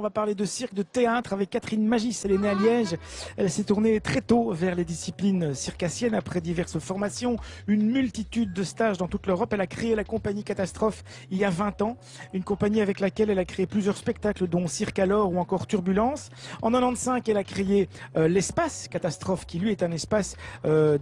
va parler de cirque, de théâtre avec Catherine Magis. Elle est née à Liège. Elle s'est tournée très tôt vers les disciplines circassiennes après diverses formations, une multitude de stages dans toute l'Europe. Elle a créé la compagnie Catastrophe il y a 20 ans, une compagnie avec laquelle elle a créé plusieurs spectacles dont Cirque alors ou encore Turbulence. En 95, elle a créé l'espace Catastrophe qui lui est un espace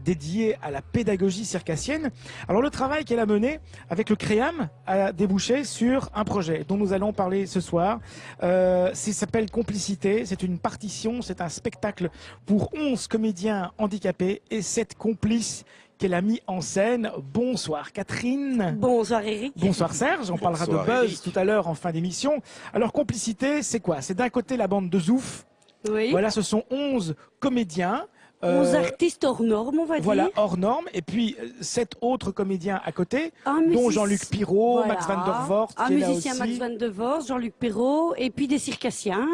dédié à la pédagogie circassienne. Alors le travail qu'elle a mené avec le Créam a débouché sur un projet dont nous allons parler ce soir. Ça s'appelle Complicité, c'est une partition, c'est un spectacle pour 11 comédiens handicapés et 7 complices qu'elle a mis en scène. Bonsoir Catherine. Bonsoir Eric. Bonsoir Serge, on parlera de buzz Eric. Tout à l'heure en fin d'émission. Alors Complicité, c'est quoi? C'est d'un côté la bande de Zouf. Oui. Voilà, ce sont 11 comédiens. 11 artistes hors normes, on va dire. Voilà, hors normes. Et puis 7 autres comédiens à côté, dont Jean-Luc Pirot, voilà. Max van der Voort. Un musicien Max van der Voort, Jean-Luc Pirot, et puis des circassiens.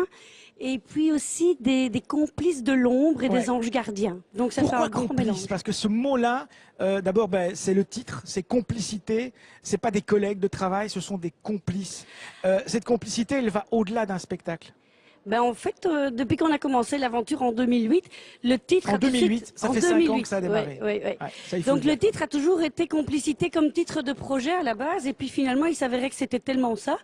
Et puis aussi des complices de l'ombre et des anges gardiens. Donc ça fait un grand mélange. Parce que ce mot-là, d'abord, c'est le titre, c'est complicité. C'est pas des collègues de travail, ce sont des complices. Cette complicité, elle va au-delà d'un spectacle. Ben en fait, depuis qu'on a commencé l'aventure en 2008, le titre en 2008, ça fait 5 ans que ça a démarré. Donc le titre a toujours été Complicité comme titre de projet à la base, et puis finalement il s'avérait que c'était tellement ça.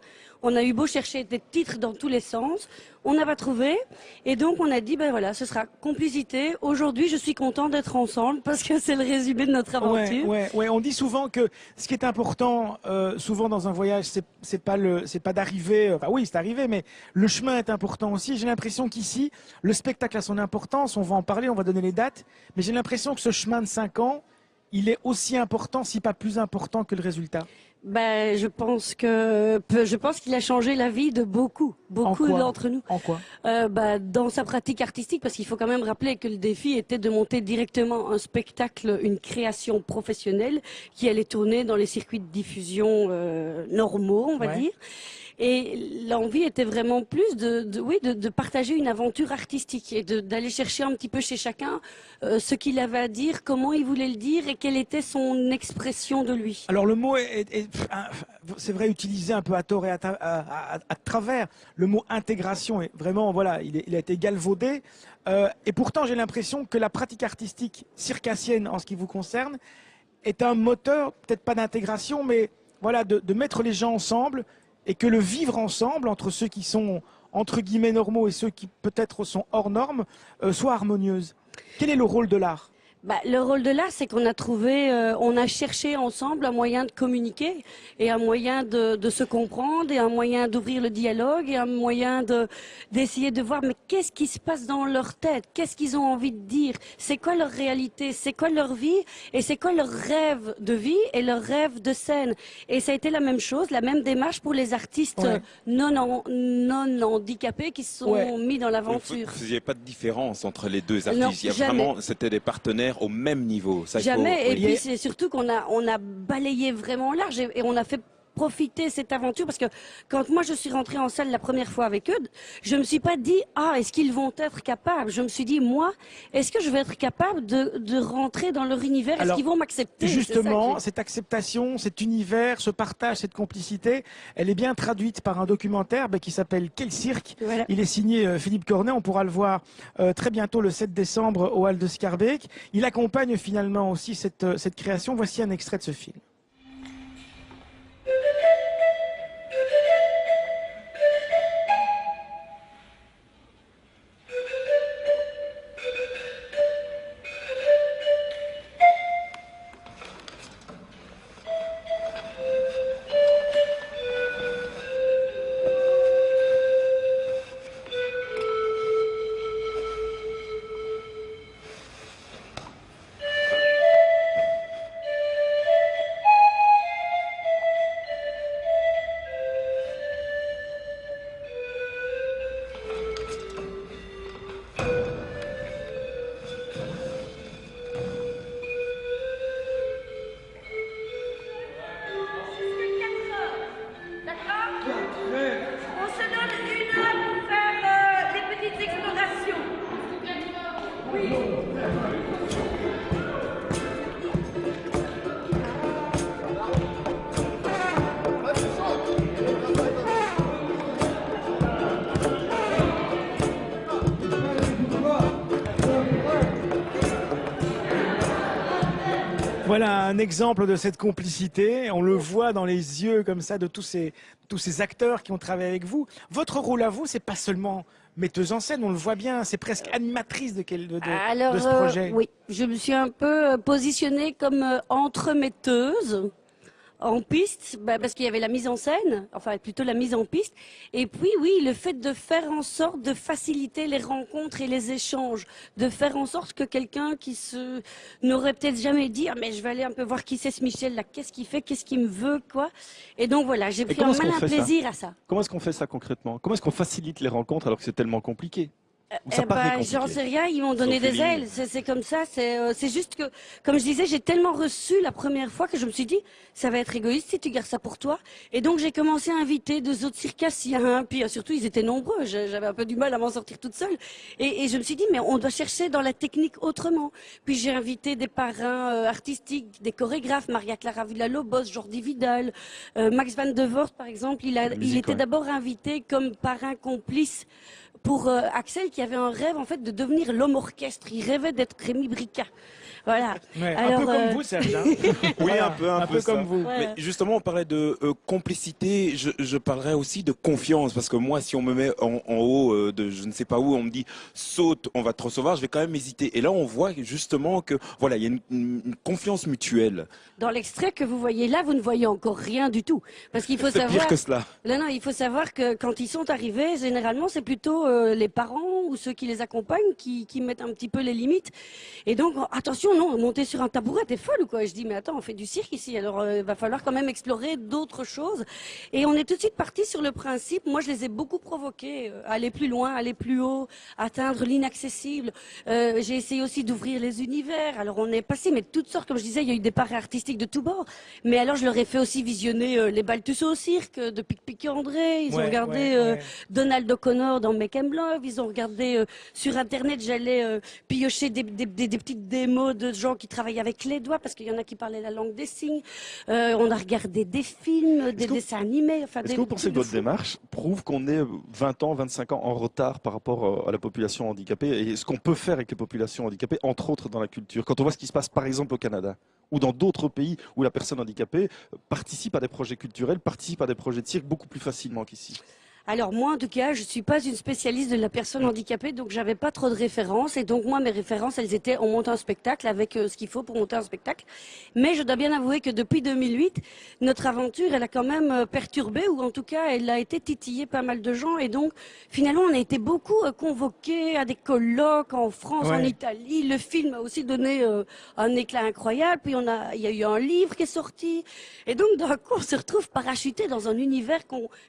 On a eu beau chercher des titres dans tous les sens, on n'a pas trouvé, et donc on a dit ben voilà, ce sera Complicité. Aujourd'hui, je suis content d'être ensemble parce que c'est le résumé de notre aventure. Ouais. On dit souvent que ce qui est important, souvent dans un voyage, c'est pas d'arriver. Enfin oui, c'est arrivé, mais le chemin est important aussi. J'ai l'impression qu'ici, le spectacle a son importance. On va en parler, on va donner les dates, mais j'ai l'impression que ce chemin de 5 ans, il est aussi important, si pas plus important que le résultat. Ben, je pense qu'il a changé la vie de beaucoup d'entre nous. En quoi? Dans sa pratique artistique, parce qu'il faut quand même rappeler que le défi était de monter directement un spectacle, une création professionnelle qui allait tourner dans les circuits de diffusion normaux, on va dire. Et l'envie était vraiment plus de partager une aventure artistique et d'aller chercher un petit peu chez chacun ce qu'il avait à dire, comment il voulait le dire et quelle était son expression de lui. Alors le mot c'est vrai, utilisé un peu à tort et à travers. Le mot intégration est vraiment, voilà, il a été galvaudé. Et pourtant, j'ai l'impression que la pratique artistique circassienne, en ce qui vous concerne, est un moteur, peut-être pas d'intégration, mais voilà, de mettre les gens ensemble et que le vivre ensemble entre ceux qui sont entre guillemets normaux et ceux qui peut-être sont hors normes soit harmonieuse. Quel est le rôle de l'art ? Le rôle de l'art, c'est qu'on a trouvé, on a cherché ensemble un moyen de communiquer et un moyen de se comprendre et un moyen d'ouvrir le dialogue et un moyen d'essayer de voir mais qu'est-ce qui se passe dans leur tête, qu'est-ce qu'ils ont envie de dire, c'est quoi leur réalité, c'est quoi leur vie et c'est quoi leur rêve de vie et leur rêve de scène. Et ça a été la même chose, la même démarche pour les artistes non handicapés qui se sont mis dans l'aventure. Vous faisiez pas de différence entre les deux artistes, il y a vraiment, c'était des partenaires au même niveau. Ça, jamais. Et puis c'est surtout qu'on a balayé vraiment large et on a fait profiter cette aventure parce que quand moi je suis rentrée en salle la première fois avec eux, je me suis pas dit est-ce qu'ils vont être capables. Je me suis dit moi est-ce que je vais être capable de rentrer dans leur univers. Est-ce qu'ils vont m'accepter. Justement, cette acceptation, cet univers, ce partage, cette complicité, elle est bien traduite par un documentaire qui s'appelle Quel cirque. Voilà. Il est signé Philippe Cornet. On pourra le voir très bientôt le 7 décembre au Hall de Schaerbeek. Il accompagne finalement aussi cette création. Voici un extrait de ce film. Voilà un exemple de cette complicité. On le voit dans les yeux comme ça de tous ces acteurs qui ont travaillé avec vous. Votre rôle à vous, c'est pas seulement metteuse en scène, on le voit bien, c'est presque animatrice de ce projet. Oui, je me suis un peu positionnée comme entremetteuse en piste, parce qu'il y avait la mise en scène, enfin plutôt la mise en piste. Et puis oui, le fait de faire en sorte de faciliter les rencontres et les échanges, de faire en sorte que quelqu'un qui n'aurait peut-être jamais dit, ah, mais je vais aller un peu voir qui c'est ce Michel là, qu'est-ce qu'il fait, qu'est-ce qu'il me veut, quoi. Et donc voilà, j'ai pris un malin plaisir à ça. Comment est-ce qu'on fait ça concrètement? Comment est-ce qu'on facilite les rencontres alors que c'est tellement compliqué? J'en sais rien, ils m'ont donné des ailes, c'est comme ça, c'est juste que, comme je disais, j'ai tellement reçu la première fois que je me suis dit, ça va être égoïste si tu gardes ça pour toi. Et donc j'ai commencé à inviter deux autres circassiens, puis surtout ils étaient nombreux, j'avais un peu du mal à m'en sortir toute seule. Et je me suis dit, mais on doit chercher dans la technique autrement. Puis j'ai invité des parrains artistiques, des chorégraphes, Maria Clara Villalobos, Jordi Vidal, Max Van de Voort par exemple, il était d'abord invité comme parrain complice pour Axel qui avait un rêve en fait de devenir l'homme orchestre. Il rêvait d'être Rémi Brica. Voilà. Ouais, alors, un peu comme vous, Serge. Hein. Oui, voilà, un peu comme vous. Ouais. Mais justement, on parlait de complicité. Je parlerais aussi de confiance, parce que moi, si on me met en haut de je ne sais pas où, on me dit saute, on va te recevoir, je vais quand même hésiter. Et là, on voit justement que voilà, il y a une confiance mutuelle. Dans l'extrait que vous voyez là, vous ne voyez encore rien du tout, parce qu'il faut savoir. C'est pire que cela. Non, il faut savoir que quand ils sont arrivés, généralement, c'est plutôt les parents ou ceux qui les accompagnent qui mettent un petit peu les limites. Et donc, attention. Non, monter sur un tabouret, t'es folle ou quoi? Je dis, mais attends, on fait du cirque ici, alors il va falloir quand même explorer d'autres choses. Et on est tout de suite parti sur le principe, moi je les ai beaucoup provoqués, aller plus loin, aller plus haut, atteindre l'inaccessible. J'ai essayé aussi d'ouvrir les univers, alors on est passé, mais de toutes sortes, comme je disais, il y a eu des parrains artistiques de tous bords. Mais alors je leur ai fait aussi visionner les Balthusseaux au cirque, de Pic-Pic André, ils ont regardé Donald O'Connor dans Make 'em Love, ils ont regardé sur Internet, j'allais piocher des petites démos de gens qui travaillent avec les doigts, parce qu'il y en a qui parlaient la langue des signes. On a regardé des films, des dessins animés. Enfin, est-ce que vous pensez que votre démarche prouve qu'on est 20 ans, 25 ans en retard par rapport à la population handicapée et ce qu'on peut faire avec les populations handicapées, entre autres dans la culture? Quand on voit ce qui se passe par exemple au Canada ou dans d'autres pays où la personne handicapée participe à des projets culturels, participe à des projets de cirque beaucoup plus facilement qu'ici. Alors moi, en tout cas, je suis pas une spécialiste de la personne handicapée, donc j'avais pas trop de références. Et donc moi, mes références, elles étaient on monte un spectacle avec ce qu'il faut pour monter un spectacle. Mais je dois bien avouer que depuis 2008, notre aventure, elle a quand même perturbé, ou en tout cas, elle a été titillée pas mal de gens. Et donc, finalement, on a été beaucoup convoqués à des colloques en France, en Italie. Le film a aussi donné un éclat incroyable. Puis il y a eu un livre qui est sorti. Et donc, d'un coup, on se retrouve parachuté dans un univers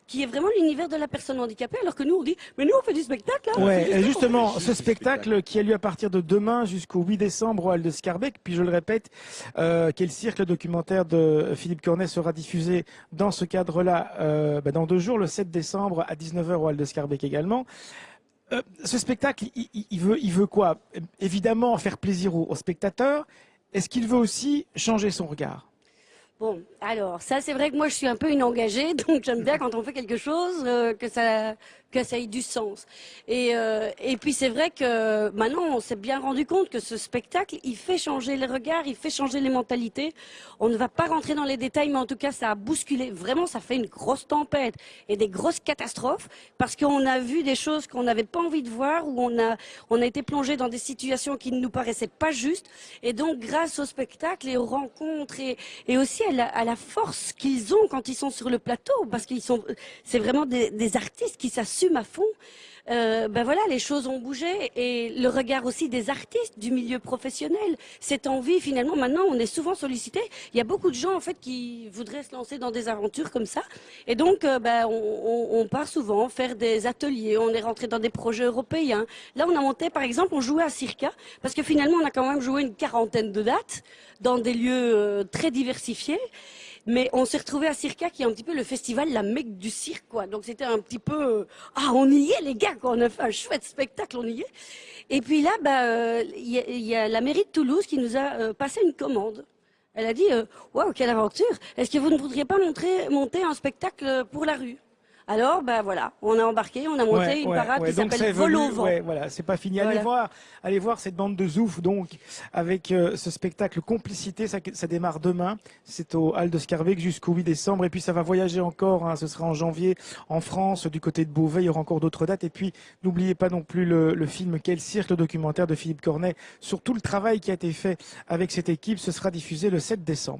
qui est vraiment l'univers de la personne handicapée, alors que nous on dit mais nous on fait du spectacle là. Ouais, et justement ce spectacle qui a lieu à partir de demain jusqu'au 8 décembre au Hall de Scarbeck, puis je le répète, quel cirque, le documentaire de Philippe Cornet sera diffusé dans ce cadre-là dans 2 jours, le 7 décembre à 19h au Hall de Scarbeck également. Ce spectacle, il veut quoi? Évidemment faire plaisir aux spectateurs. Est-ce qu'il veut aussi changer son regard? Bon, alors, ça c'est vrai que moi je suis un peu une engagée, donc j'aime bien quand on fait quelque chose que ça ait du sens. Et puis c'est vrai que maintenant on s'est bien rendu compte que ce spectacle, il fait changer les regards, il fait changer les mentalités. On ne va pas rentrer dans les détails, mais en tout cas ça a bousculé, vraiment ça fait une grosse tempête et des grosses catastrophes, parce qu'on a vu des choses qu'on n'avait pas envie de voir, où on a été plongé dans des situations qui ne nous paraissaient pas justes. Et donc grâce au spectacle et aux rencontres et aussi à la force qu'ils ont quand ils sont sur le plateau, parce c'est vraiment des artistes qui s'assument à fond. Voilà, les choses ont bougé, et le regard aussi des artistes du milieu professionnel. Cette envie, finalement, maintenant, on est souvent sollicité. Il y a beaucoup de gens, en fait, qui voudraient se lancer dans des aventures comme ça. Et donc, on part souvent faire des ateliers. On est rentré dans des projets européens. Là, on a monté, par exemple, on jouait à Circa, parce que finalement, on a quand même joué une 40aine de dates dans des lieux très diversifiés. Mais on s'est retrouvé à Circa, qui est un petit peu le festival, la Mecque du cirque, quoi. Donc c'était un petit peu, on y est les gars, quoi. On a fait un chouette spectacle, on y est. Et puis là, il y a la mairie de Toulouse qui nous a passé une commande. Elle a dit, waouh, quelle aventure! Est-ce que vous ne voudriez pas monter un spectacle pour la rue? Alors, ben voilà, on a embarqué, on a monté une parade qui donc s'appelle ça Vol au évolue, vent. ouais, voilà, c'est pas fini. Voilà. Allez voir cette bande de Zouf, donc, avec ce spectacle Complicité. Ça démarre demain. C'est au Hall de Scarbeck jusqu'au 8 décembre. Et puis ça va voyager encore. Hein, ce sera en janvier en France, du côté de Beauvais. Il y aura encore d'autres dates. Et puis, n'oubliez pas non plus le film Quel cirque, le documentaire de Philippe Cornet sur tout le travail qui a été fait avec cette équipe. Ce sera diffusé le 7 décembre.